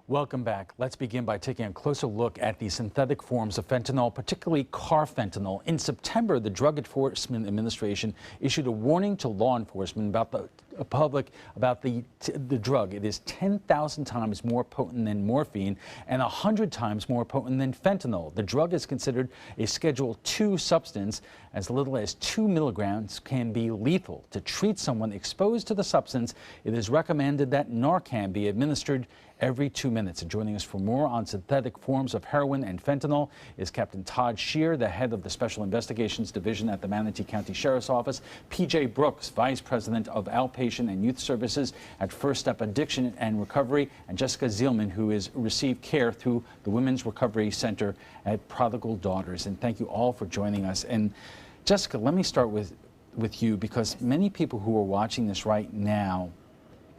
Welcome back. Let's begin by taking a closer look at the synthetic forms of fentanyl, particularly carfentanil. In September, the Drug Enforcement Administration issued a warning to law enforcement about the public about the drug. It is 10,000 times more potent than morphine and 100 times more potent than fentanyl. The drug is considered a Schedule II substance. As little as 2 milligrams can be lethal. To treat someone exposed to the substance, it is recommended that Narcan be administered every 2 minutes. And joining us for more on synthetic forms of heroin and fentanyl is Captain Todd Shear, the head of the Special Investigations Division at the Manatee County Sheriff's Office, P.J. Brooks, Vice President of Outpatient and Youth Services at First Step Addiction and Recovery, and Jessica Zielman, who has received care through the Women's Recovery Center at Prodigal Daughters. And thank you all for joining us. And Jessica, let me start with you, because many people who are watching this right now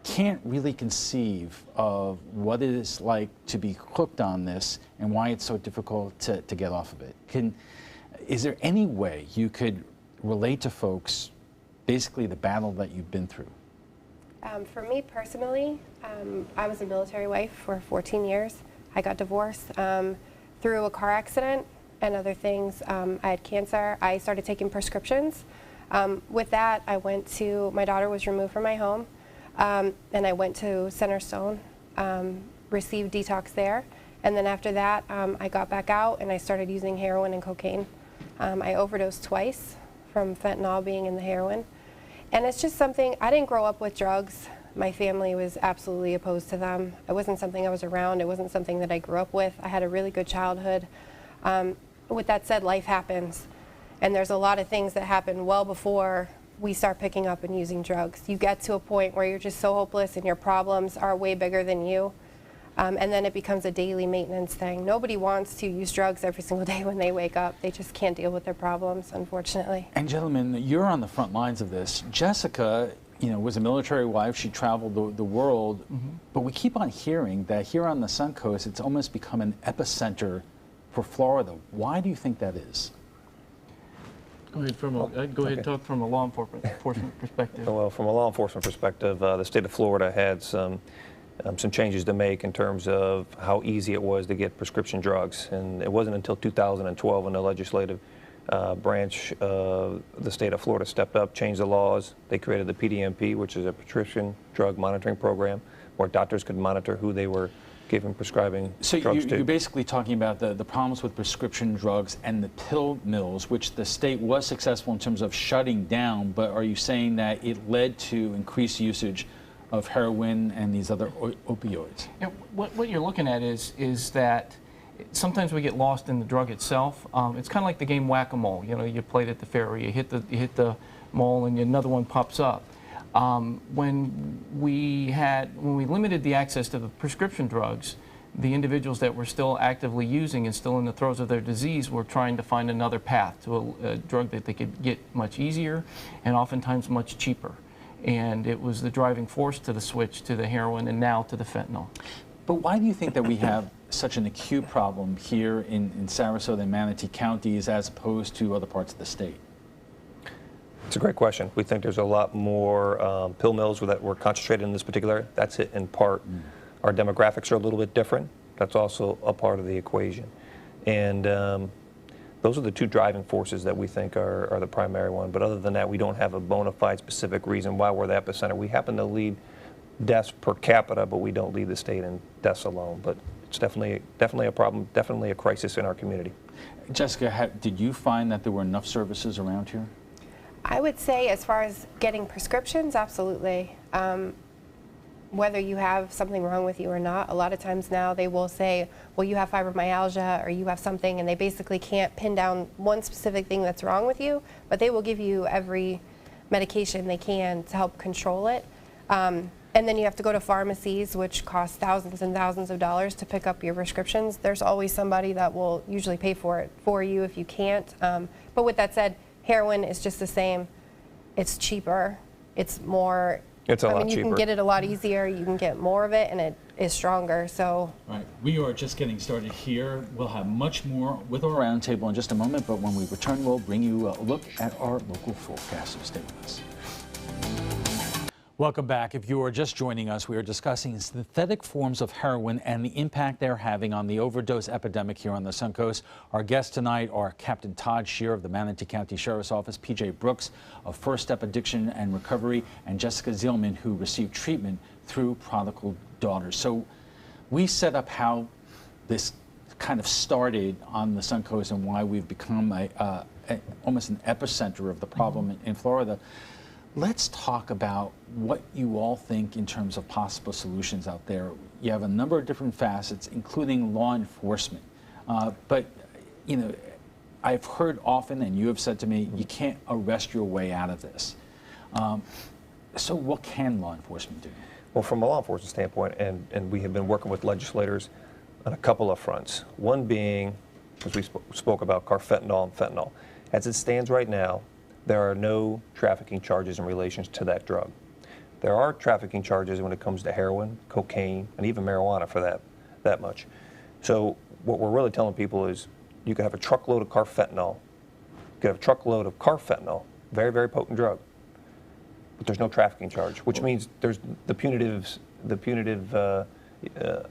can't really conceive of what it is like to be hooked on this and why it's so difficult to get off of it. Is there any way you could relate to folks basically the battle that you've been through? For me personally, I was a military wife for 14 years. I got divorced through a car accident and other things. I had cancer. I started taking prescriptions. With that, my daughter was removed from my home. And I went to Centerstone, received detox there, and then after that I got back out and I started using heroin and cocaine. I overdosed twice from fentanyl being in the heroin, and it's just something, I didn't grow up with drugs. My family was absolutely opposed to them. It wasn't something I was around. It wasn't something that I grew up with. I had a really good childhood. With that said, life happens, and there's a lot of things that happen well before we start picking up and using drugs. You get to a point where you're just so hopeless and your problems are way bigger than you, and then it becomes a daily maintenance thing. Nobody wants to use drugs every single day when they wake up. They just can't deal with their problems, unfortunately. And gentlemen, you're on the front lines of this. Jessica, was a military wife. She traveled the world, but we keep on hearing that here on the Suncoast, it's almost become an epicenter for Florida. Why do you think that is? Go ahead and talk from a law enforcement perspective. Well, from a law enforcement perspective, the state of Florida had some changes to make in terms of how easy it was to get prescription drugs. And it wasn't until 2012 when the legislative branch of the state of Florida stepped up, changed the laws. They created the PDMP, which is a prescription drug monitoring program, where doctors could monitor who they were giving prescribing drugs to. You're basically talking about the problems with prescription drugs and the pill mills, which the state was successful in terms of shutting down, but are you saying that it led to increased usage of heroin and these other opioids? Yeah, what you're looking at is that sometimes we get lost in the drug itself. It's kind of like the game whack-a-mole. You played at the fair, where you hit the mole and another one pops up. When we limited the access to the prescription drugs, the individuals that were still actively using and still in the throes of their disease were trying to find another path to a drug that they could get much easier and oftentimes much cheaper. And it was the driving force to the switch to the heroin and now to the fentanyl. But why do you think that we have such an acute problem here in Sarasota and Manatee counties as opposed to other parts of the state? It's a great question. We think there's a lot more pill mills that were concentrated in this particular area. That's it in part. Our demographics are a little bit different. That's also a part of the equation. And those are the two driving forces that we think are the primary one. But other than that, we don't have a bona fide specific reason why we're the epicenter. We happen to lead deaths per capita, but we don't lead the state in deaths alone. But it's definitely a problem, definitely a crisis in our community. Jessica, did you find that there were enough services around here? I would say, as far as getting prescriptions, absolutely. Whether you have something wrong with you or not, a lot of times now they will say, well, you have fibromyalgia or you have something, and they basically can't pin down one specific thing that's wrong with you, but they will give you every medication they can to help control it. And then you have to go to pharmacies, which cost thousands and thousands of dollars to pick up your prescriptions. There's always somebody that will usually pay for it for you if you can't. But with that said, heroin is just the same. It's cheaper. It's more. It's a lot cheaper. You can get it a lot easier. You can get more of it, and it is stronger. So. All right. We are just getting started here. We'll have much more with our roundtable in just a moment, but when we return, we'll bring you a look at our local forecast. So stay with us. Welcome back. If you are just joining us, we are discussing synthetic forms of heroin and the impact they're having on the overdose epidemic here on the Suncoast. Our guests tonight are Captain Todd Shear of the Manatee County Sheriff's Office, PJ Brooks of First Step Addiction and Recovery, and Jessica Zielman, who received treatment through Prodigal Daughters. So we set up how this kind of started on the Suncoast and why we've become almost an epicenter of the problem in Florida. Let's talk about what you all think in terms of possible solutions out there. You have a number of different facets, including law enforcement. But, you know, I've heard often, and you have said to me, you can't arrest your way out of this. So what can law enforcement do? Well, from a law enforcement standpoint, and we have been working with legislators on a couple of fronts. One being, as we spoke about, carfentanil and fentanyl. As it stands right now, there are no trafficking charges in relation to that drug. There are trafficking charges when it comes to heroin, cocaine, and even marijuana for that much. So what we're really telling people is you can have a truckload of carfentanil, you can have a truckload of carfentanil, very, very potent drug, but there's no trafficking charge, which means there's the punitive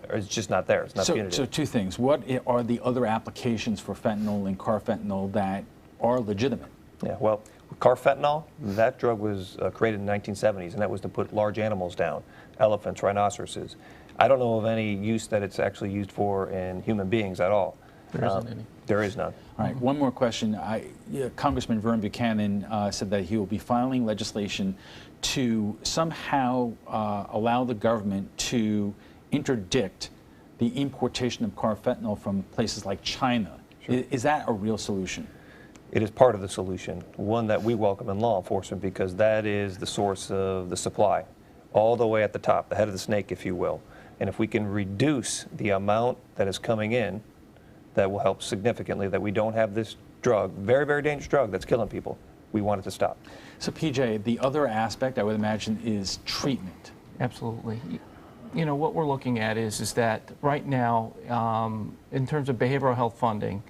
is just not there. It's not punitive. So two things. What are the other applications for fentanyl and carfentanil that are legitimate? Yeah, well, carfentanil, that drug was created in the 1970s, and that was to put large animals down, elephants, rhinoceroses. I don't know of any use that it's actually used for in human beings at all. There isn't any. There is none. All right, one more question. Congressman Vern Buchanan said that he will be filing legislation to somehow allow the government to interdict the importation of carfentanil from places like China. Sure. Is that a real solution? It is part of the solution, one that we welcome in law enforcement, because that is the source of the supply, all the way at the top, the head of the snake, if you will. And if we can reduce the amount that is coming in, that will help significantly, that we don't have this drug, very, very dangerous drug that's killing people. We want it to stop. So PJ, the other aspect I would imagine is treatment. Absolutely. You know, what we're looking at is that right now, in terms of behavioral health funding,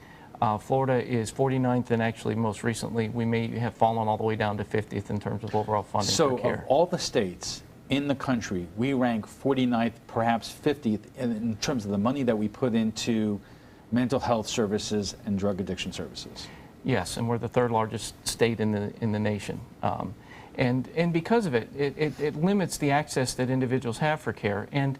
Florida is 49th, and actually most recently we may have fallen all the way down to 50th in terms of overall funding for care. So of all the states in the country, we rank 49th, perhaps 50th in terms of the money that we put into mental health services and drug addiction services. Yes, and we're the third largest state in the nation. And because of it, it limits the access that individuals have for care. And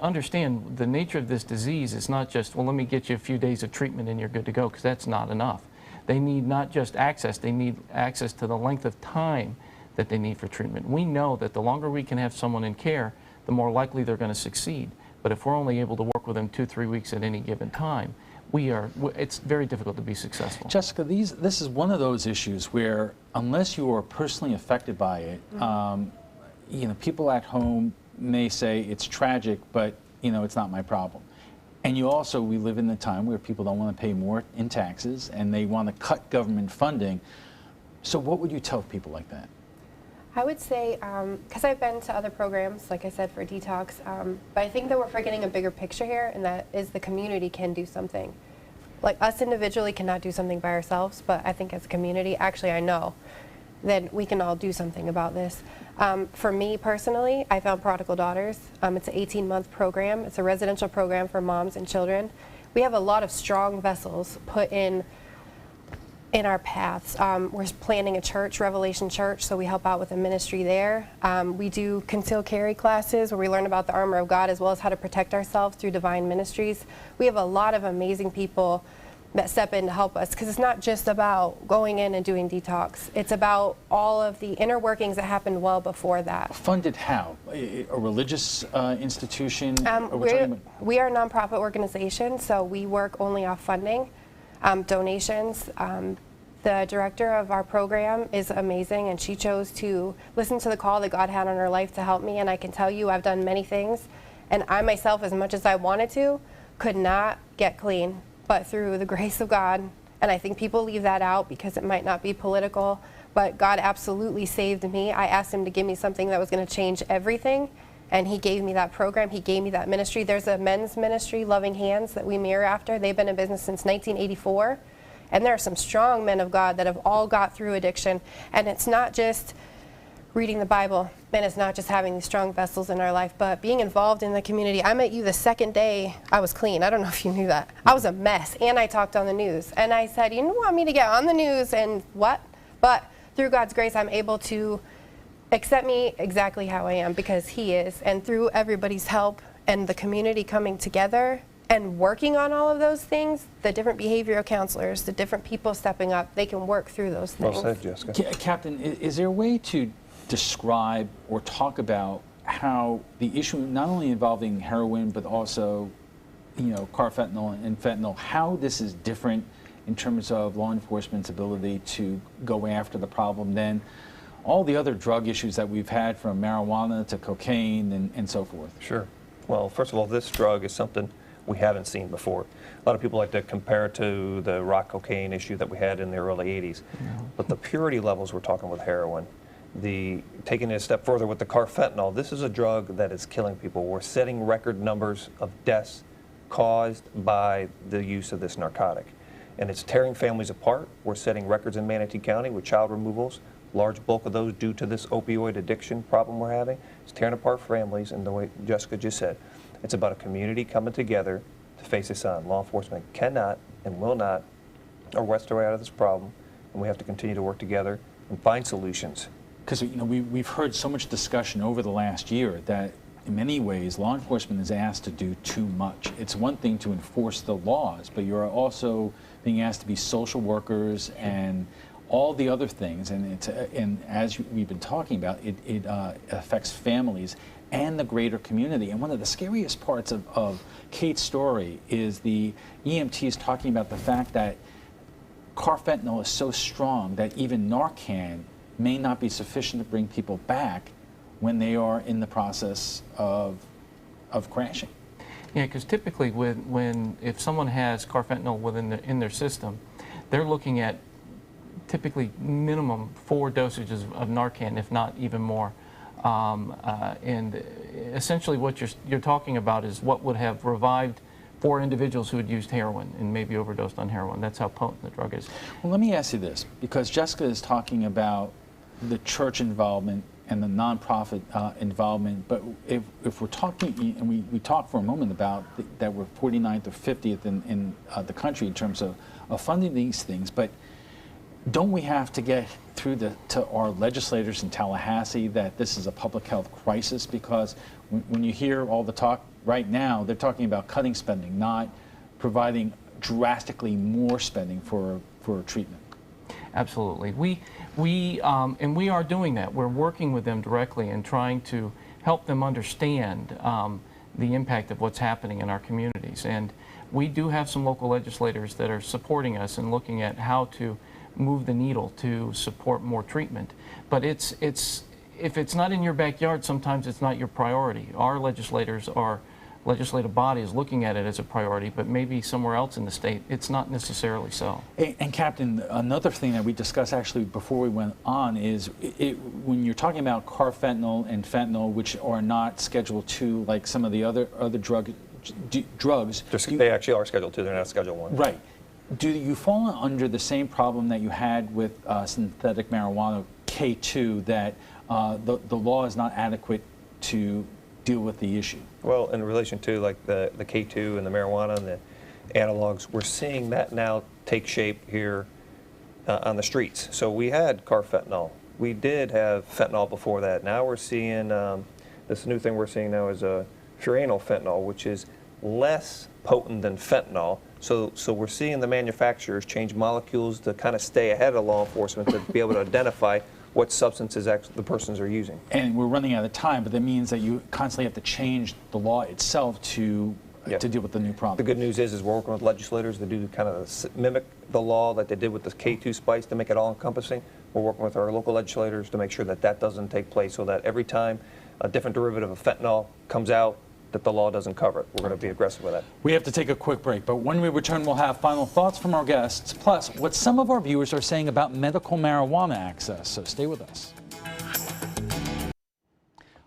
understand the nature of this disease is not just, well, let me get you a few days of treatment and you're good to go, because that's not enough. They need not just access, they need access to the length of time that they need for treatment. We know that the longer we can have someone in care, the more likely they're going to succeed. But if we're only able to work with them 2-3 weeks at any given time, it's very difficult to be successful. Jessica, this is one of those issues where unless you are personally affected by it, you know, people at home may say it's tragic, but you know, it's not my problem. And we live in a time where people don't want to pay more in taxes and they want to cut government funding. So what would you tell people like that? I would say, because I've been to other programs, like I said, for detox, but I think that we're forgetting a bigger picture here, and that is the community can do something. Like us individually cannot do something by ourselves, but I think as a community, actually I know that we can all do something about this. For me personally, I found Prodigal Daughters. It's an 18-month program. It's a residential program for moms and children. We have a lot of strong vessels put in our paths. We're planning a church, Revelation Church, so we help out with a ministry there. We do concealed carry classes where we learn about the armor of God as well as how to protect ourselves through divine ministries. We have a lot of amazing people that step in to help us, because it's not just about going in and doing detox. It's about all of the inner workings that happened well before that. Funded how? A religious institution? We are a nonprofit organization, so we work only off funding, donations. The director of our program is amazing, and she chose to listen to the call that God had on her life to help me. And I can tell you I've done many things, and I myself, as much as I wanted to, could not get clean. But through the grace of God, and I think people leave that out because it might not be political, but God absolutely saved me. I asked him to give me something that was going to change everything, and he gave me that program. He gave me that ministry. There's a men's ministry, Loving Hands, that we mirror after. They've been in business since 1984, and there are some strong men of God that have all got through addiction. And it's not just reading the Bible, and it's not just having these strong vessels in our life, but being involved in the community. I met you the second day I was clean. I don't know if you knew that. I was a mess, and I talked on the news. And I said, you don't want me to get on the news and what? But through God's grace, I'm able to accept me exactly how I am because He is. And through everybody's help and the community coming together and working on all of those things, the different behavioral counselors, the different people stepping up, they can work through those things. Well said, Jessica. Captain, is there a way to describe or talk about how the issue, not only involving heroin, but also, carfentanil and fentanyl, how this is different in terms of law enforcement's ability to go after the problem than all the other drug issues that we've had, from marijuana to cocaine and so forth? Sure. Well, first of all, this drug is something we haven't seen before. A lot of people like to compare it to the rock cocaine issue that we had in the early 80s. But the purity levels we're talking with heroin, taking it a step further with the carfentanil, this is a drug that is killing people. We're setting record numbers of deaths caused by the use of this narcotic. And it's tearing families apart. We're setting records in Manatee County with child removals, large bulk of those due to this opioid addiction problem we're having. It's tearing apart families, and the way Jessica just said, it's about a community coming together to face this on. Law enforcement cannot and will not arrest their way out of this problem, and we have to continue to work together and find solutions. Because we've heard so much discussion over the last year that in many ways law enforcement is asked to do too much. It's one thing to enforce the laws, but you're also being asked to be social workers and all the other things. And as we've been talking about, it affects families and the greater community. And one of the scariest parts of Kate's story is the EMTs talking about the fact that carfentanil is so strong that even Narcan may not be sufficient to bring people back when they are in the process of crashing. Yeah, because typically if someone has carfentanil in their system, they're looking at typically minimum 4 dosages of Narcan, if not even more. And essentially what you're talking about is what would have revived 4 individuals who had used heroin and maybe overdosed on heroin. That's how potent the drug is. Well, let me ask you this, because Jessica is talking about the church involvement and the nonprofit involvement, but if we're talking, and we talked for a moment about that we're 49th or 50th in the country in terms of funding these things, but don't we have to get through to our legislators in Tallahassee that this is a public health crisis? Because when you hear all the talk right now, they're talking about cutting spending, not providing drastically more spending for treatment. Absolutely. We are doing that. We're working with them directly and trying to help them understand the impact of what's happening in our communities. And we do have some local legislators that are supporting us and looking at how to move the needle to support more treatment. But if it's not in your backyard, sometimes it's not your priority. Our legislative body is looking at it as a priority, but maybe somewhere else in the state, it's not necessarily so. And Captain, another thing that we discussed actually before we went on is when you're talking about carfentanil and fentanyl, which are not Schedule II like some of the other drugs. They actually are Schedule II, they're not Schedule I. Right. Do you fall under the same problem that you had with synthetic marijuana, K2, that the law is not adequate to deal with the issue? Well, in relation to like the K2 and the marijuana and the analogs, we're seeing that now take shape here on the streets. So we had carfentanil. We did have fentanyl before that. Now we're seeing, this new thing we're seeing now is furanol fentanyl, which is less potent than fentanyl. So we're seeing the manufacturers change molecules to kind of stay ahead of law enforcement to be able to identify what substances the persons are using. And we're running out of time, but that means that you constantly have to change the law itself to deal with the new problem. The good news is we're working with legislators to do kind of mimic the law that they did with the K2 spice to make it all-encompassing. We're working with our local legislators to make sure that that doesn't take place, so that every time a different derivative of fentanyl comes out, that the law doesn't cover it. We're going to be aggressive with that. We have to take a quick break, but when we return, we'll have final thoughts from our guests, plus what some of our viewers are saying about medical marijuana access. So stay with us.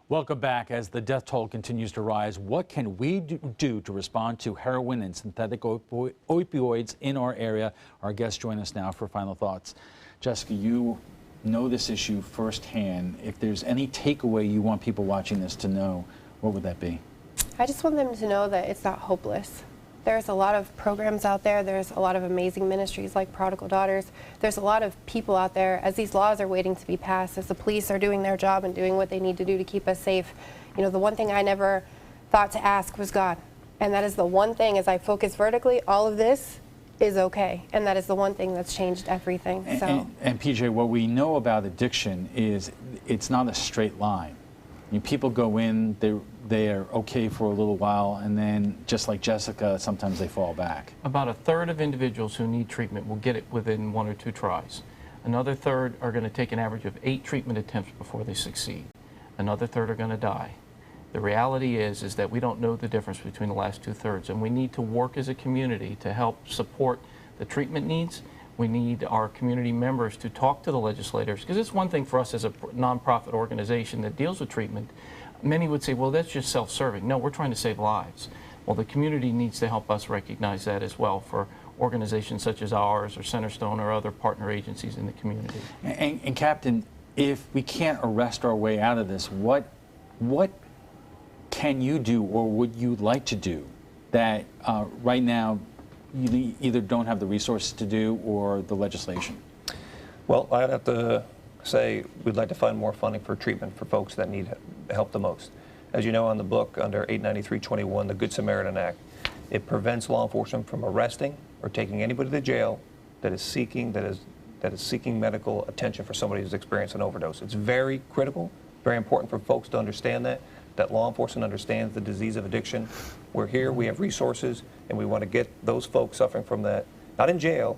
Welcome back. As the death toll continues to rise, what can we do to respond to heroin and synthetic opioids in our area? Our guests join us now for final thoughts. Jessica, you know this issue firsthand, if there's any takeaway you want people watching this to know, what would that be? I just want them to know that it's not hopeless. There's a lot of programs out there. There's a lot of amazing ministries like Prodigal Daughters. There's a lot of people out there, as these laws are waiting to be passed, as the police are doing their job and doing what they need to do to keep us safe. You know, the one thing I never thought to ask was God. And that is the one thing, as I focus vertically, all of this is okay. And that is the one thing that's changed everything. And PJ, what we know about addiction is it's not a straight line. I mean, people go in, they're okay for a little while, and then, just like Jessica, sometimes they fall back. About a third of individuals who need treatment will get it within 1 or 2 tries. Another third are going to take an average of 8 treatment attempts before they succeed. Another third are going to die. The reality is that we don't know the difference between the last 2/3, and we need to work as a community to help support the treatment needs. We need our community members to talk to the legislators, because it's one thing for us as a nonprofit organization that deals with treatment. Many would say, well, that's just self-serving. No, we're trying to save lives. Well, the community needs to help us recognize that as well for organizations such as ours or Centerstone or other partner agencies in the community. And Captain, if we can't arrest our way out of this, what can you do, or would you like to do, that right now you either don't have the resources to do or the legislation? Well, I'd have to say we'd like to find more funding for treatment for folks that need help the most. As you know, on the book under 89321, the Good Samaritan Act, it prevents law enforcement from arresting or taking anybody to jail that is seeking medical attention for somebody who's experienced an overdose. It's very critical, very important for folks to understand that law enforcement understands the disease of addiction. We're here, we have resources, and we want to get those folks suffering from that, not in jail,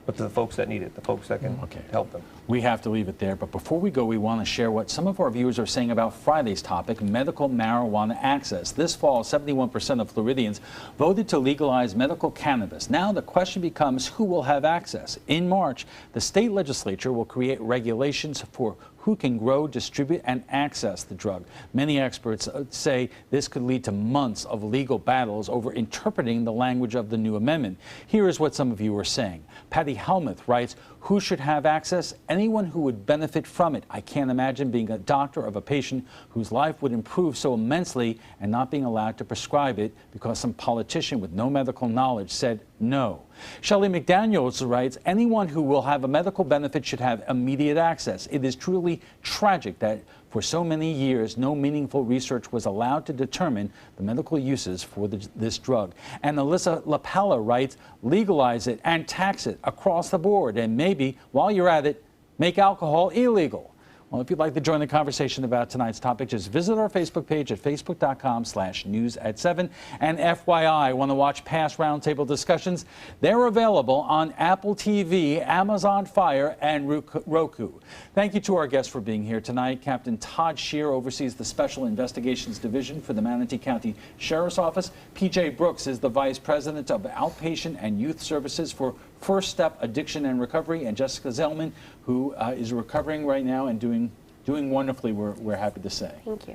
but to the folks that need it, the folks that can help them. We have to leave it there, but before we go, we want to share what some of our viewers are saying about Friday's topic, medical marijuana access. This fall, 71% of Floridians voted to legalize medical cannabis. Now the question becomes, who will have access? In March, the state legislature will create regulations for who can grow, distribute, and access the drug. Many experts say this could lead to months of legal battles over interpreting the language of the new amendment. Here is what some of you are saying. Patty Helmuth writes, who should have access? Anyone who would benefit from it. I can't imagine being a doctor of a patient whose life would improve so immensely and not being allowed to prescribe it because some politician with no medical knowledge said no. Shelley McDaniels writes, anyone who will have a medical benefit should have immediate access. It is truly tragic that for so many years, no meaningful research was allowed to determine the medical uses for this drug. And Alyssa LaPella writes, legalize it and tax it across the board, and maybe, while you're at it, make alcohol illegal. Well, if you'd like to join the conversation about tonight's topic, just visit our Facebook page at facebook.com/news@7. And FYI, want to watch past roundtable discussions? They're available on Apple TV, Amazon Fire, and Roku. Thank you to our guests for being here tonight. Captain Todd Shear oversees the Special Investigations Division for the Manatee County Sheriff's Office. PJ Brooks is the Vice President of Outpatient and Youth Services for First Step Addiction and Recovery, and Jessica Zellman, who is recovering right now and doing wonderfully, we're happy to say. Thank you.